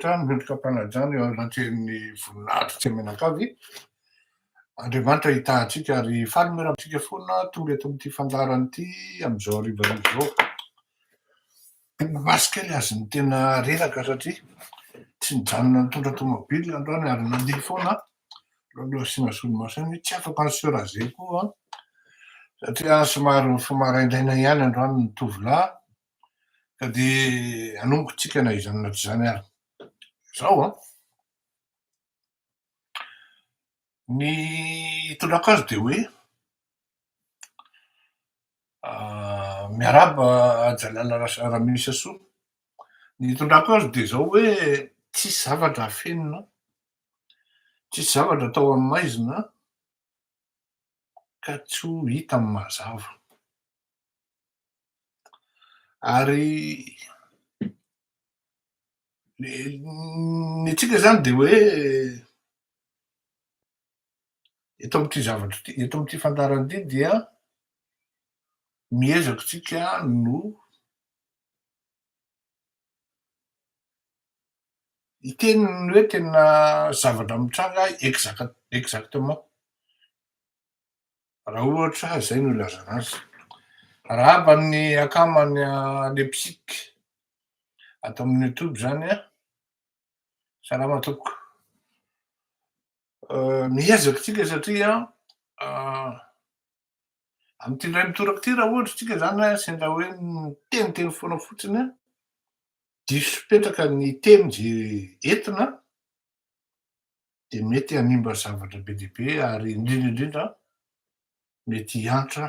Trano mendrika mpanajana eo anatin'ny voninahitra tsy menakavy. Andriamanitra hitahantsika ary faly miarabantsika foana tonga eto amin'ity fandarana ity amin'izao harivariva izao. Masika ilay azy ny tena reraka satria tsy nijanona nitondra tomobily androany ary nandeha foana aloha asiana solomaso ny tsy afaka ny seurazay koa satria somary mifamaraindraina ihany androany ny tovolahy ka dia anombotsika na izany tsy izany ary. Zao ny hitondrako azy dia hoe miaraba Ajalala Ramisa-Soa. Ny hitondrako azy dia zao hoe tsisy zavatra afenina, tsisy zavatra atao amin'ny maizina ka tsy ho hita amin'ny mazava. Ary ny antsika zany dia hoe eto amin'ity zavatra ity, eto amin'ity fandarana ity dia miezaka tsika no hiteniny hoe tena zavatra mitranga exactement raha ohatra zay no ilazana azy. Raha haba ny akamany lepsika ato amin'ny YouTube zany salama tompoko. Miezaka tsika satria amin'ity indray mitoraka ity raha ohatra tsika zany sendra hoe miteniteny foana fotsiny diso petraka ny teny zay entina dia mety hanimba zavatra be dia be ary indrindra indrindra mety hiantra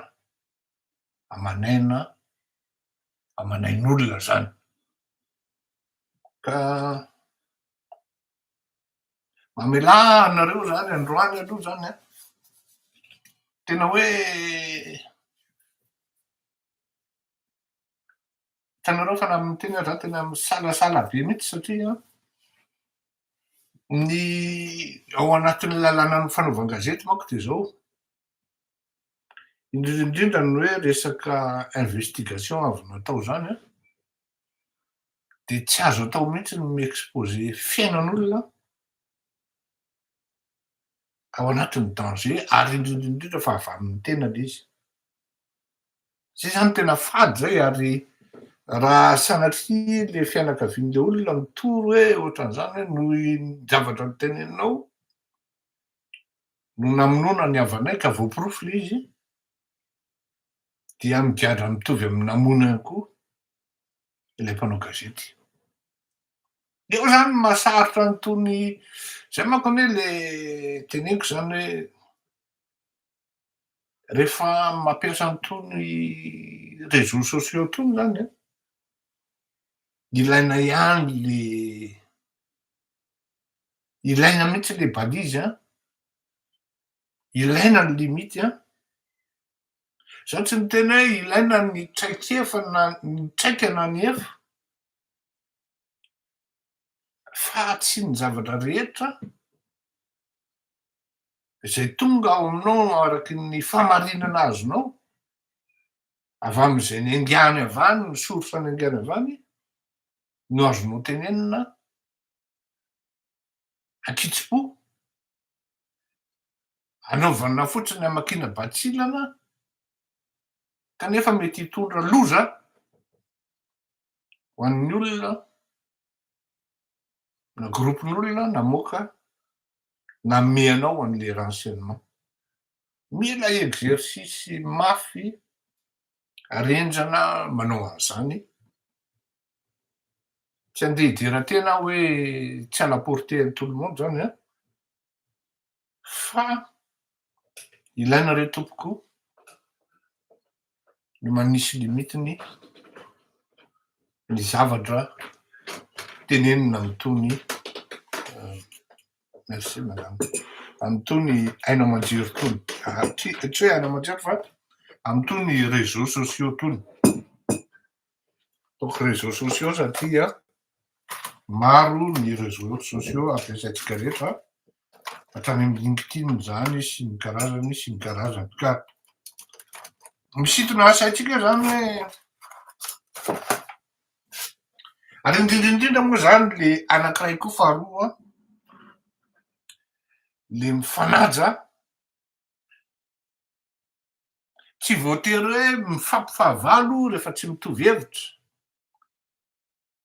amanain'olona zany. Ka mamelà anareo zany androany aloha zany tena hoe hitanareo fa na amin'ny teny azy zany tena misalasala be mihitsy satria ny ao anatin'ny lalàna ny fanaovan-gazety manko dia zao indrindra indrindra ny hoe resaka investigation avy natao zany dia tsy azo atao mihitsy ny mi-expose fiainan'olona ao anatin'ny danger ary indrindra indrindra fa avy amin'ny tena ilay izy. Zay zany tena fady zay ary raha sanatria le fianakavian'ilay olona mitory hoe ohatran'izany hoe noho ny zavatra noteneninao no namonoana ny havanay ka voaporofo ilay izy dia migadra mitovy amin'ny namono ihany koa ilay mpanao gazety. Eo zany no mahasarotra an'itony zay manko anie le teneniko zany hoe rehefa mampiasa an'itony réseaux sociaux itony zany ilaina ihany le ilaina mihitsy le balizy ilaina ny limity zao tsy miteny hoe ilaina ny traikefa na ny traikana ny efa fa tsy ny zavatra rehetra zay tonga ao aminao araky ny famarinana azonao avy amin'izay niaingany avy any, ny source niaingany avy any no azonao tenenina ankitso-po, anaovana fotsiny hamakiana batsilana kanefa mety hitondra loza ho an'ny olona na gropin'olona namoaka nanome anao an'le renseignement. Mila exercice mafy arendrana manao an'izany. Tsy andeha hidiran-tena hoe tsy à la portée de tout le monde zany fa ilaina re tompoko no manisy limitiny ny zavatra tenenina amin'itony merci madame amin'itony aina aman-jery itony tsy hoe aina aman-jery fa amin'itony réseaux sociaux itony. Donc réseaux sociaux satria maro ny réseaux sociaux ampiasaintsika rehetra hatrany amin'ny LinkedIn zany sy ny karazany sy ny karazany ka misintona saintsika zany hoe Ary indrindraindrindra moa zany le anankiray koa faharoa le mifanaja tsy voatery hoe mifampifahavalo rehefa tsy mitovy hevitra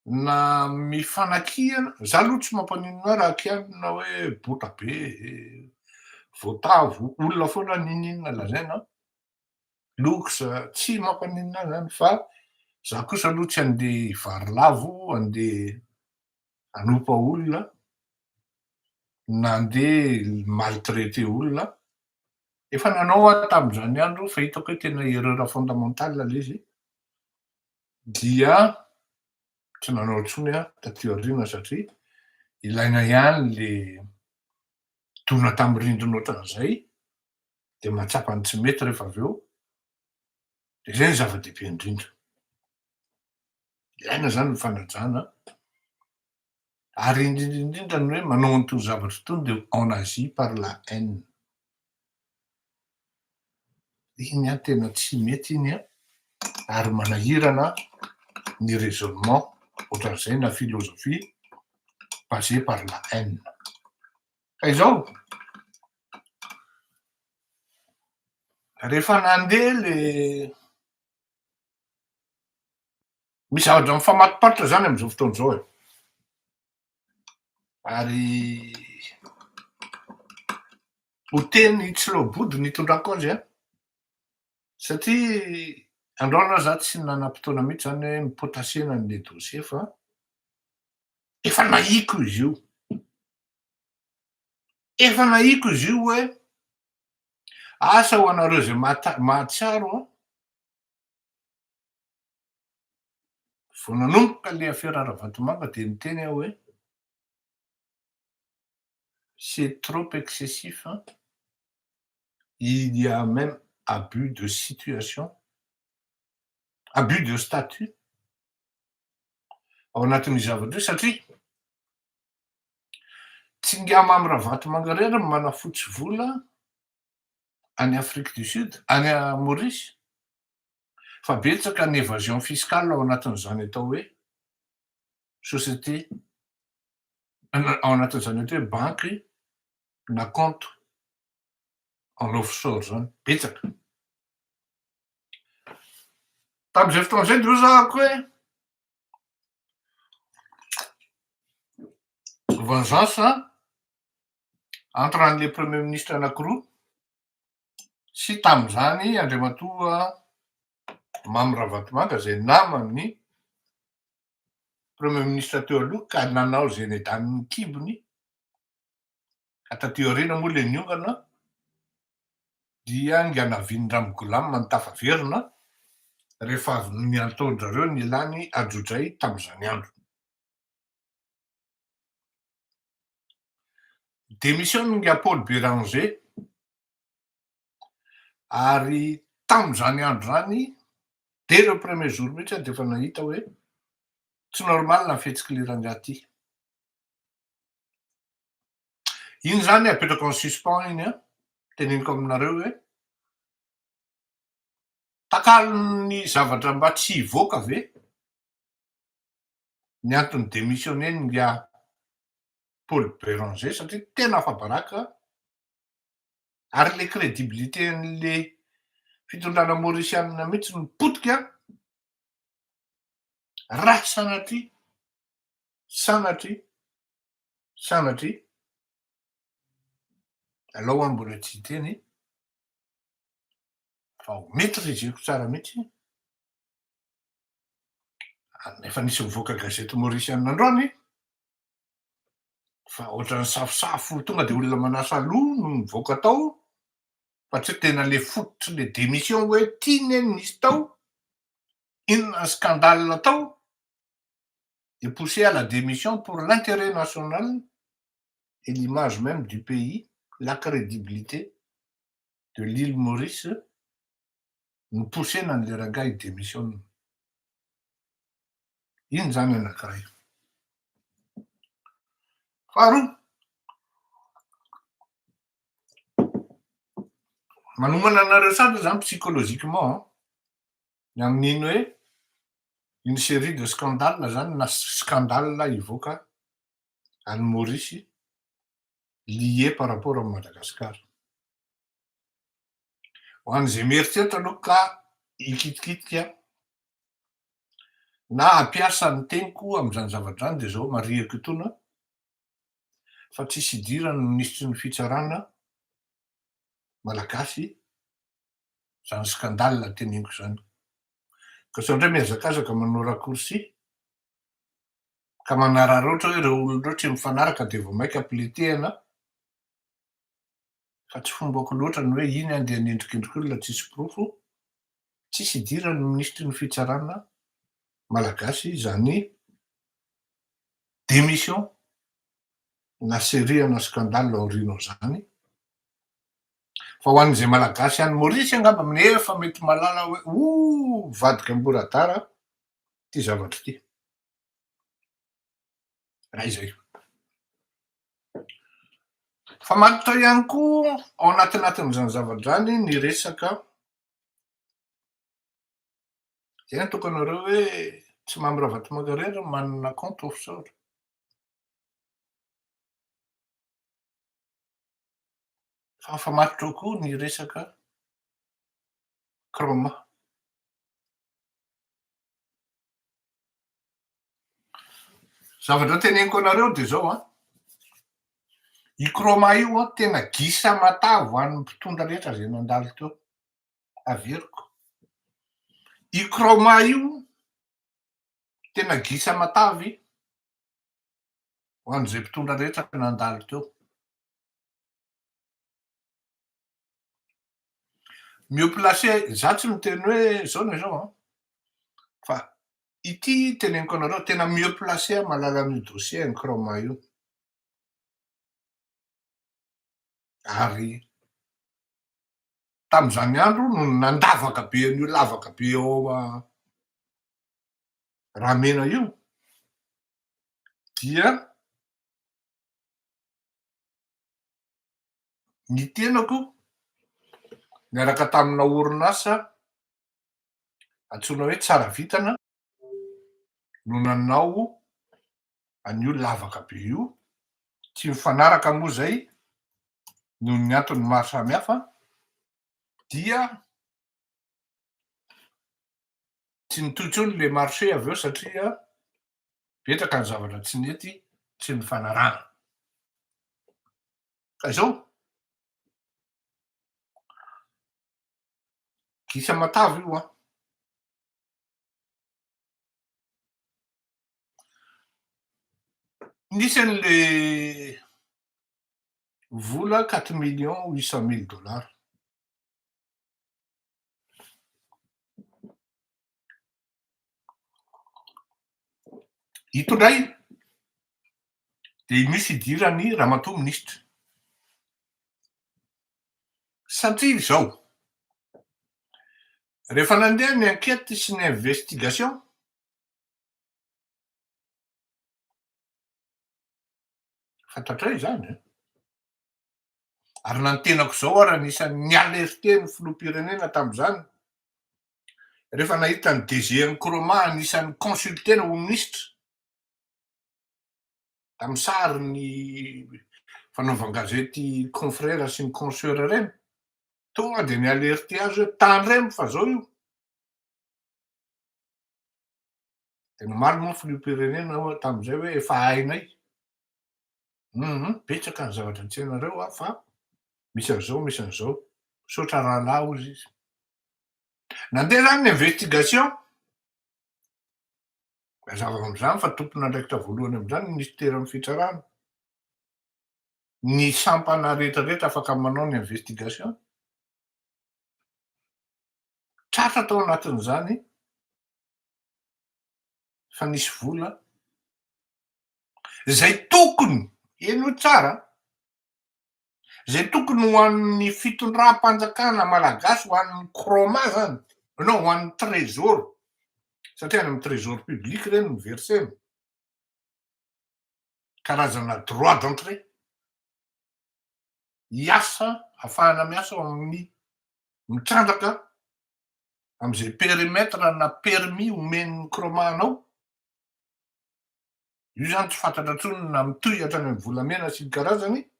na mifanakihana za aloha tsy mampaninona raha kianina hoe bota be voatavo olona foana nininona lazaina lokosa tsy mampaninona zany fa za kosa aloha tsy andeha vary lavo andeha anopa olona na andeha maltraité olona efa nanao aho tamin'izany andro fa hitako hoe tena erreur fondamentale le izy dia tsy nanao intsony aho taty aoriana satria ilaina ihany le dona tamin'ny rindrina ohatran'izay de mahatsapa ny tsy mety rehefa avy eo de zay ny zava-dehibe indrindra ilaina zany ny fanajana ary indrindraindrindra ny hoe manao an'itony zavatra itony de en agie par la haine iny a tena tsy mety iny a ary manahirana ny raisonnement ohatran'izay na philosophie basé par la haine fa izao rehefa nandeha le misy zavatra mifamatopatotra zany am'izao fotoana zao e ary ho teny tsy lohabody nitondrako azy a satria androana za tsy nanam-potoana mihitsy zany hoe mipotasena an'le dossier fa efa nahiko izy io efa nahiko izy io hoe asa ho anareo zay mahatsiaro a vao nanomboka le affaire Aravatomanga de miteny aho hoe c'est trop excessif hein? Il y a même abus de situation abus de statut ao anatin'ny zavatra io satria tsy ngama amy Ravatomanga rery ny manafotsy vola any Afrique du Sud any Maurice fa betsaka ny évasion fiscale ao anatin'izany atao hoe société ao anatin'izany atao hoe banky na compte en offshore zany betsaka tam'izay fotoan'izay de io zahako hoe vengeance entre an'le premier ministre anankiroa sy tam'izany Andriamatoa Mamy Ravatomanga zay namany premier ministre teo aloha ka nanao zay nedaniny kibony ka taty aoriana moa le niongana dia nganaviny Ramogolama ny tafaverina rehefa avy niantaon'zareo ny lany Adjotsay tam'izany andro démissionne Paul Béranger ary tam'izany andro zany dès le premier jour mihitsy de efa nahita hoe tsy normal na fihetsiky le rangahy ty iny zany apetrako en suspens iny a teneniko aminareo hoe takalony zavatra mba tsy hivoaka ve ny antony démissionné nga Paul Béranger satria tena afa-baraka ary le crédibilité an'le fitondrana maorisianina mihitsy nipotika raha sanatria aloha mbola tsy hiteny fa ho maîtriseko tsara mihitsy efa nisy mivoaka gazety maorisianina androany fa ohatran'ny safosafo tonga de olona manasa loha no mivoaka tao fa tsy tena le fototry le démission hoe tiany eny nisy tao inona scandale tao et poussé à la démission pour l'intérêt national et l'image même du pays la crédibilité de l'île Maurice no poussena an'le rangahy démissionne iny zany anankiray faharoa manomana anareo sady zany psychologiquement ny amin'iny hoe une série de scandale zany na scandale ivoaka any Maurice lié par rapport à Madagascar. Ho an'izay mieritseritra aloha ka hikitikitika na hampiasa ny teniko amin'izany zavatra zany de zao marihako etona fa tsisy idirana no ministry ny fitsarana malagasy zany scandale teneniko zany. Ka sao indray mihazakazaka manao raccourci ka manararaha ohatra hoe reo olona reo tsy mifanaraka de vao mainka ampiletehana fa tsy fombako loatra ny hoe iny andeha hanendrikendriky olona tsisy porofo, tsisy idirana ny ministry ny fitsarana malagasy zany démission na serihana scandale aoriana zany fa ho an'izay malagasy any Maurice angamba nefa mety malala hoe vadika amboradara ty zavatra ty. Raha izay. Fa matotra ihany koa ao anatinatin'izany zavatra zany ny resaka zay ny tokony nareo hoe tsy mamiraha vatomanga manana compte offshore. Fa matotra koa ny resaka Kroma. Zavatra teneniko anareo de zao i Kroma io tena gisa matavy ho an'ny mpitondra rehetra zay nandalo teo, averiko. I Kroma io tena gisa matavy ho an'izay mpitondra rehetra nandalo teo. Mieux placé, za tsy miteny hoe zao na zao fa ity teneniko anareo tena mieux placé mahalala an'io dossier ny Kroma io. Ary tam'izany andro no nandavaka be an'io lavaka be ao Ramena io dia ny tenako miaraka tamina orinasa antsoina hoe Tsara Vitana no nanao an'io lavaka be io, tsy mifanaraka moa zay noho ny antony maro samihafa dia tsy nitoy intsony le marché avy eo satria betaka ny zavatra tsy nety tsy nifanarahana. Ka zao gisa matavy io nisy an'le vola 4 800 000 dollars. Ito ndray de misy idirany ramatoa ministra satria zao rehefa nandeha ny enquête sy ny investigation fantatray zany ary nantenako zao ary anisan'ny nialerteny filoham-pirenena tam'izany rehefa nahita ny DG ny Kroma anisan'ny consultena ho ministra tam'y sary ny fanaovan-gazety confrère sy ny consoeur reny tonga de nialerty azy hoe tandremo fa zao io de nomaly moa filoham-pirenena tam'izay hoe efa hainay betsaka ny zavatra tsy hainareo fa misy an'izao misaotra rahalahy ozy izy. Nandeha zany ny investigation mazava am'izany fa tompona andraikitra voalohany am'izany ministera ny fitsarana ny sampana rehetrarehetra afaka manao ny investigation tratra tao anatin'izany fa nisy vola zay tokony eny hoe tsara zay tokony ho an'ny fitondram-panjakana malagasy ho an'ny Kroma zany non ho an'ny trésor satria any amin'ny trésor public reny no verseny karazana droit d'entrée hiasa ahafahana miasa ao amin'ny mitrandraka am'izay périmètre na permis omen'ny kromanao. Io zany tsy fantatra intsony na mitohy hatrany amin'ny volamena sy ny karazany.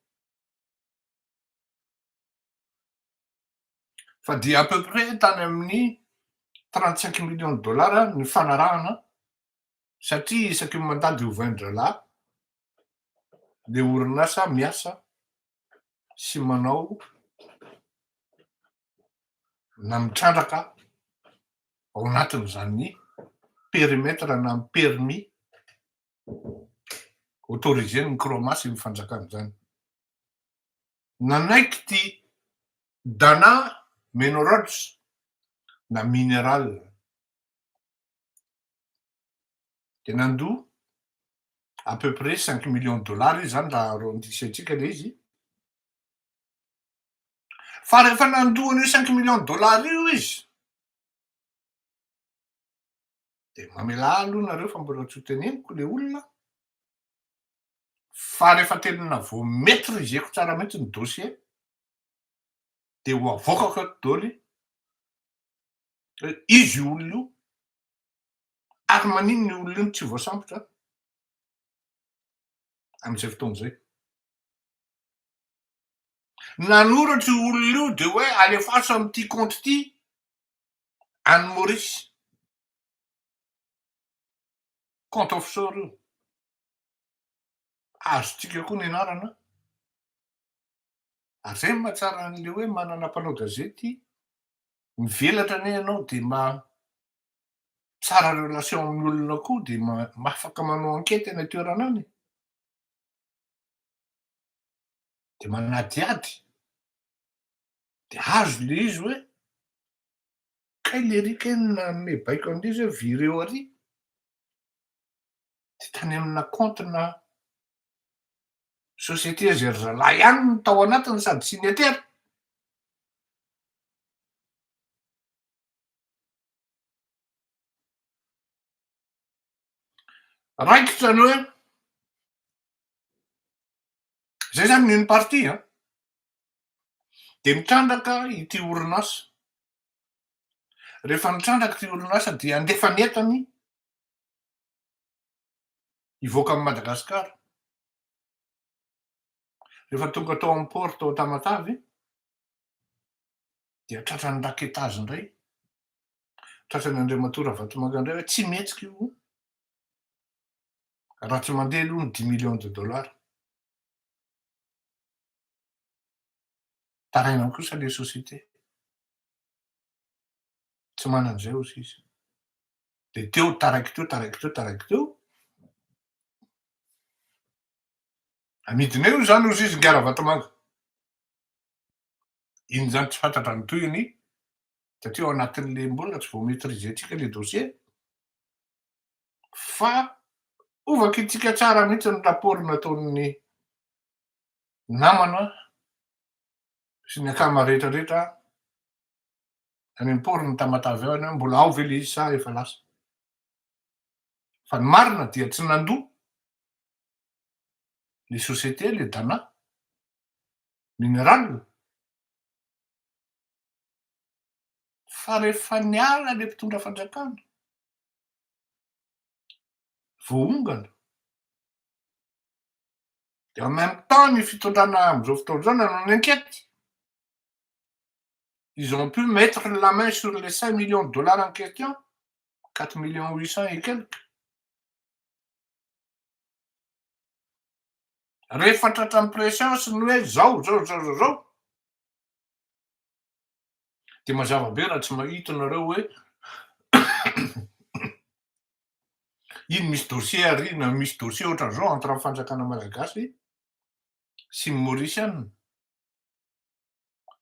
Fa dia à peu près tany amin'ny 35 millions de dollars ny fanarahana satria isaky ny mandady $20 le orinasa miasa sy manao na mitrandraka ao anatin'izany périmètre na permis autorisen'ny Croma sy ny fanjakan'izany. Nanaiky ty Dana Minerals na minéral de nandoa à peu près 5 millions de dollars izy zany raha arrondissetsika le izy. Fa rehefa nandoa an'io 5 millions de dollars io izy de mamela aloha nareo fa mbola tsy ho teneniko le olona. Fa rehefa tena vao maîtriseko tsara mihitsy ny dossier de ho avoakako eto daholo izy io olona io ary maninona io olona io tsy voasambotra am'izay fotoana zay. Nanoratra io olona io de hoe alefaso am'ty compte ty any Maurice. Compte offshore io. Azotsika koa ny anarana. Ary zay mahatsara an'le hoe manana mpanao gazety mivelatra anie ianao de tsara relation amin'ny olona koa de mahafaka manao enquête eny toerana any. De manadiady. De azo le izy hoe kay le rika eny nanome baiko an'ilay izy hoe vireo ary. De tany amina compte-na société Zerzala ihany no tao anatiny sady signataire. Raikitra zany hoe zay zany une partie de mitrandraka ity orinasa. Rehefa mitrandraka ty orinasa dia andefa ny entany hivoaka amin'ny Madagasikara. Rehefa tonga tao amin'ny port tao Tamatavy dia tratran'ny raketazy indray, tratran'ny Andriamatora Vatomanga indray hoe tsy mihetsika io raha tsy mandeha aloha ny 10 millions de dollars. Taraina kosa le société. Tsy manan'izay ozy izy. De teo taraiky teo. Amidiny eo zany ozy izy Ngara Vatomanga. Iny zany tsy fantatra ny tohiny satria ao anatin'le mbola tsy vao maîtrisentsika le dossier. Fa ovaka itsika tsara mihitsy ny rapport nataon'ny namana sy ny akama rehetrarehetra any amin'ny portny Tamatavy ao hoe mbola ao ve le izy sa efa lasa. Fa ny marina dia tsy nandoa le société le Dana Minéral. Fa rehefa niala le mpitondra fanjakana voaongana de en même temps ny fitondrana am'izao fotoana zao nanao ny enquête. Ils ont pu mettre la main sur les 5 millions de dollars en question, 4 800 000 et quelques. Rehefa tratran'ny présence ny hoe zao de mazava be raha tsy mahita nareo hoe iny misy dossier ary na misy dossier ohatran'izao entre amin'ny fanjakana malagasy sy ny Mauricianina.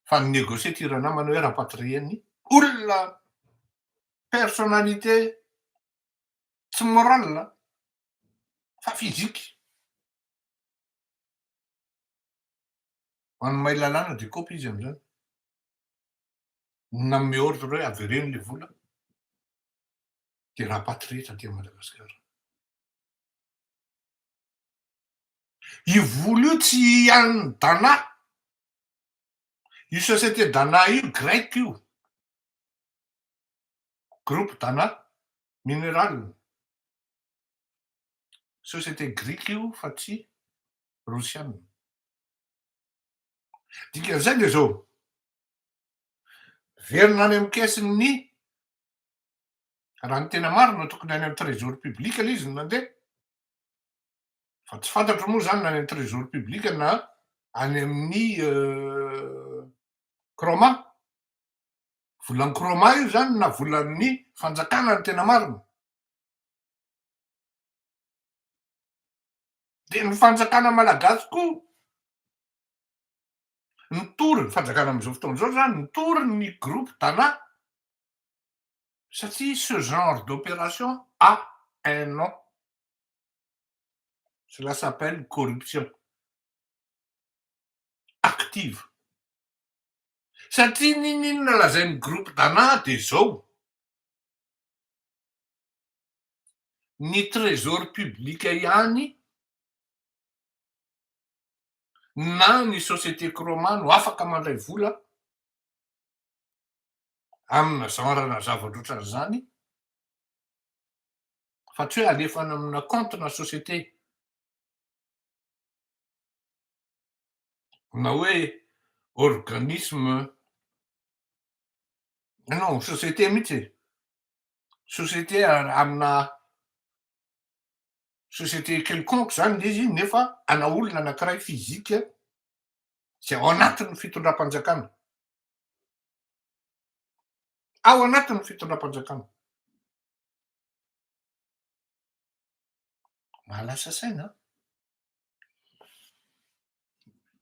Fa nynégocier ty ranamana hoe rapatrieny olona personnalité tsy moral fa fiziky. Manomay lalàna de kopy izy am'zany. Nanome ordre hoe avereny le vola de rapatrie taty Madagasikara. Io vola io tsy an'ny Dana. Io société Dana io grec io. groupe tanà mineral. Société grika io fa tsy rosiana. Dikan'izay le zao verina any amikesiny ny raha ny tena marina tokony any amin'ny trésor public le izy no nandeha fa tsy fantatro moa zany na any amin'ny trésor public na any amin'ny croma volan'ny croma io zany na volan'ny fanjakana ny tena marina. De ny fanjakana malagasy koa nitory ny fanjakana amin'izao fotoana izao zany nitory ny groupe tanà satria ce genre d'opération a un nom. Cela s'appelle corruption active. Satria ninona lazain'ny groupe tanà de zao ny trésor public ihany na ny société croma no afaka mandray vola amina genrena zavatra ohatran'izany fa tsy hoe alefana amina comptena société na hoe organisme non société mihitsy société amina société quelconque zany le izy nefa ana olona anankiray fizika zay ao anatin'ny fitondram-panjakana ao anatin'ny fitondram-panjakana mahalasa saina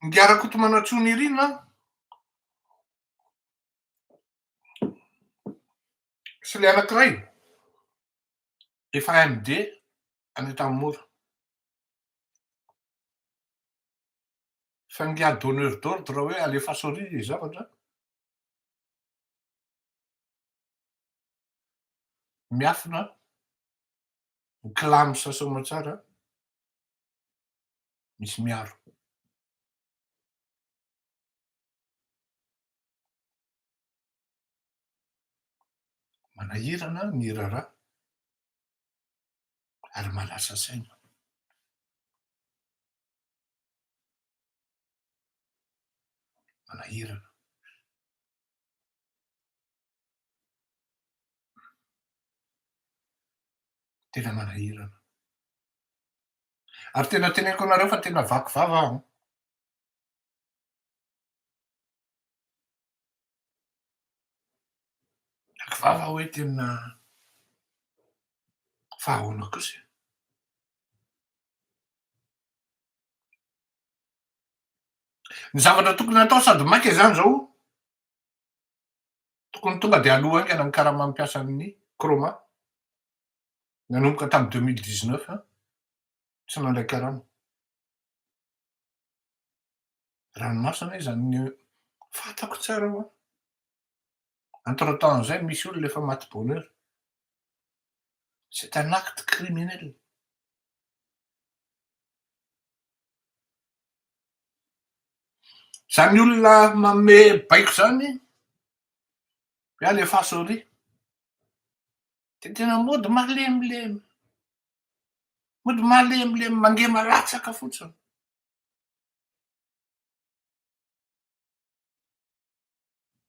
ngiarako to manatsony irina sy le anankiray efa AMD any tamin'ny mora fa ngia donneur d'ordre hoe alefa sorry le zavatra miafina clame sasoma tsara misy miaro manahirana ny rara ary malasa saina manahirana tena manahirana ary tena teneniko anareo fa tena vaky vava aho vaky vava hoe tena fa ahoana kosa ny zavatra tokony atao sady maika zany zao tokony tonga de aloha aingana ny karama mampiasa amin'ny croma nanomboka tamy 2019 tsy nandray karama ranomasina izany fantako tsara hoa entre temps zay misy olona efa maty bonheur c'est un acte criminel zany olona manome baiko zany hoe alefa sorry de tena mody malemilemy mody malemilemy mangema latsaka fotsiny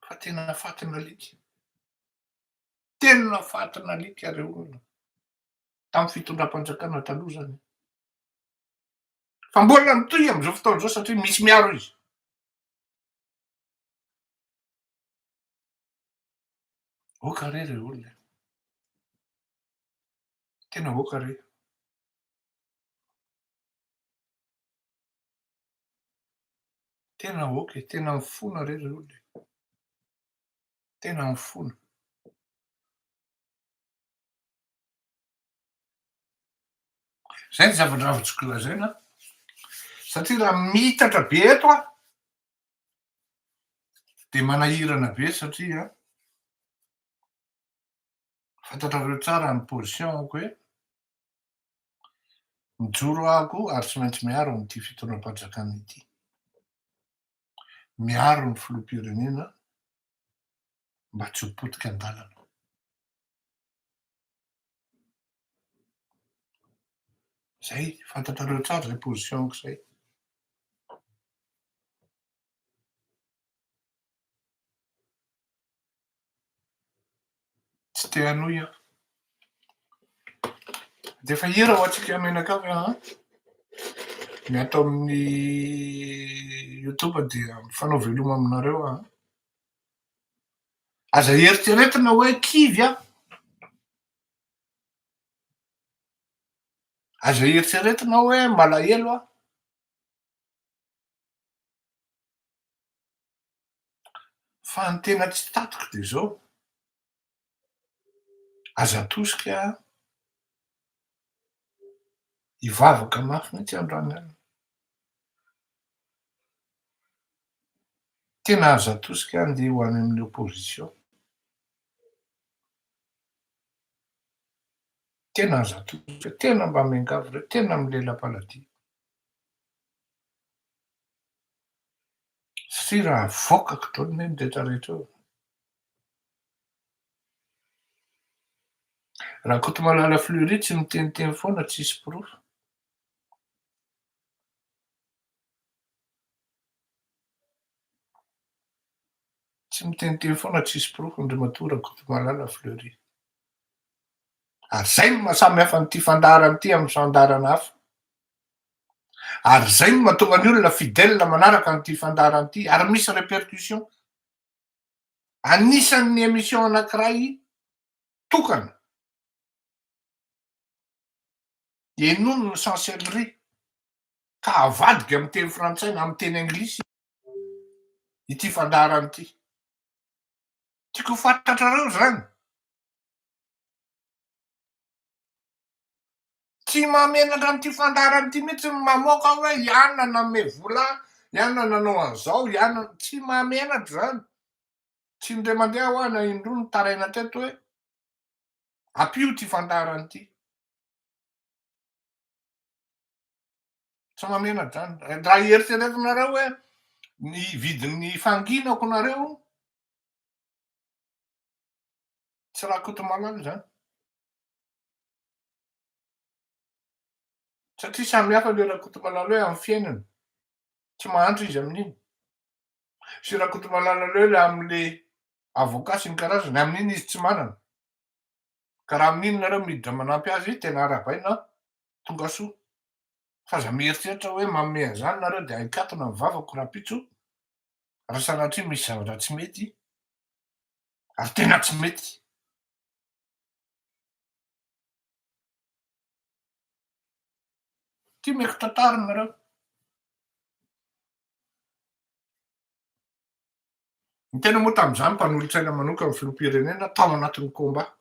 fa tena fatina alika tena fatina alika reo olona tamy fitondram-panjakana taloha zany fa mbola mitohy am'izao fotoana zao satria misy miaro izy oka re re olona tena oka re tena oka tena mifona re re olona tena mifona zay ny zavatra avatsoko lazaina satria raha mitatra be eto a de manahirana be satria fantatrareo tsara ny positionko hoe mijoro ahako ary tsy maintsy miaro am'ity fitondram-panjakana ity miaro ny filoham-pirenena mba tsy ho potika an-dalana Zay, fantatrareo tsara zay pozitionko zay. Tsy te hanohy aho. De efa hira ho antsika menakavy a. Ny atao amin'ny YouTube dia mifanao veloma aminareo a. Aza eritreretina hoe kivy a. Aza eritreretina hoe malahelo a. Fa ny tena tsy tatiko de zao. Aza atosika hivavaka mafy mihitsy androany alina. Tena aza atosika andeha ho any amin'ny opposition. Tena aza atosika, tena mba miangavy reo, tena milela-paladia. Satria raha voakako daholo ny rehetrarehetra eo. Raha Kotomalala Fleury tsy miteniteny foana tsisy porofo. Tsy miteniteny foana tsisy porofo Andriamatora Kotomalala Fleury. Ary zay no mahasamy hafa an'ity fandaharana ity amin'ny fandaharana hafa. Ary zay no mahatonga ny olona fidèle manaraka an'ity fandaharana ity ary misy répercussion. Anisan'ny émission anankiray tokana ienono ny chancellerie ka avadika amin'ny teny frantsay na amin'ny teny anglisy ity fandaharana ity. Tiako ho fantatrareo zany. Tsy mahamenatra an'ity fandaharana ity mihitsy ny mamoaka hoe ianona nanome vola, ianona nanao an'izao, ianona tsy mahamenatra zany. Tsy indray mandeha ho ana indroa ny taraina teto hoe ampio ity fandaharana ity. Tsy mahamenatra zany. Raha eritreretinareo hoe ny vidin'ny fanginako nareo tsy raha Kotomalala zany. Satria samy hafa le raha Kotomalala hoe amin'ny fiainana. Tsy mahantra izy amin'iny. Sy raha Kotomalala le am'le avocat sy ny karazany, amin'iny izy tsy manana. Ka raha amin'iny nareo miditra manampy azy tena arahabaina tonga soa. Fa aza mieritreritra hoe manome an'izany nareo de ahikatona ny vavako rapitso raha sanatria misy zavatra tsy mety ary tena tsy mety. Ty meko tantara nareo. Ny tena moa tamin'izany mpanolotsaina manoka amin'ny filoham-pirenena tao anatin'ny combat.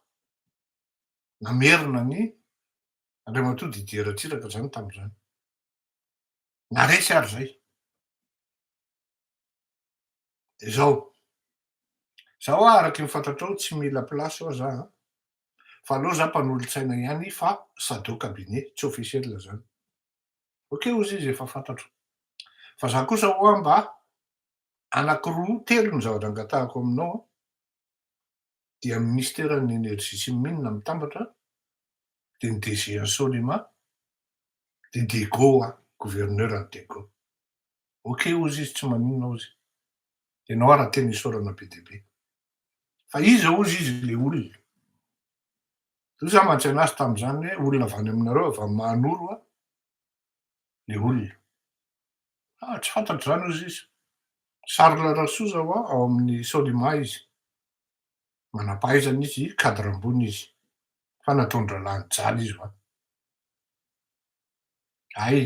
Namerina ny Andriamatoa Didier Ratsiraka zany tamin'izany. Naresy ary zay. De zao. Zaho araky ny fantatrao tsy mila plasy aho za. Fa aleo za mpanolotsaina ihany fa sado cabinet tsy officiel zany. Okey ozy izy efa fantatro. Fa za kosa hoa mba anankiroa, telo ny zavatra angatahako aminao dia ministeran'ny énergie sy ny mines mitambatra, de ny DG Ansolima, de Dego gouverneur any Dego. Okey ozy izy tsy maninona ozy. Ianao raha tena isaorana be dia be. Fa iza ozy izy le olona. Zao za mantsi anazy tamin'izany hoe olona avy any aminareo avy amin'ny Mahanoro le olona. Tsy fantatro zany ozy izy. Charles Rasoa zao ao amin'ny Solima izy. Manam-pahaizana izy, cadre ambony izy. Fa nataon-drà lanin-jaly izy hoy. Ay,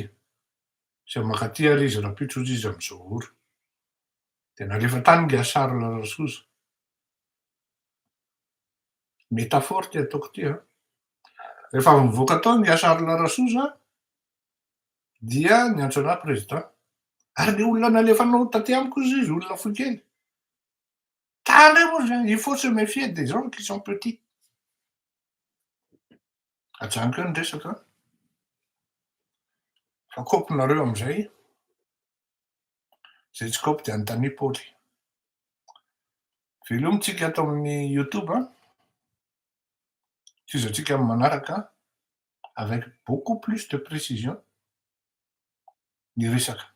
zay mankaty ary izy rapitso ozy izy am'izao ora. De nalefa tany ngia Charles Rasoa. Métaphore ty ataoko ty a. Rehefa avy nivoaka tao ngia Charles Rasoa dia niantso anahy président. Ary le olona nalefanao taty amiko izy olona fohy kely. Tandremo ozy, il faut se méfier des gens qui sont petits. Ajanoko eo ny resaka. Fa kaopinareo am'izay, zay tsy kaopy de anontania Paoly. Velomintsika ato amin'ny YouTube, fizatsika amin'ny manaraka avec beaucoup plus de précision ny resaka.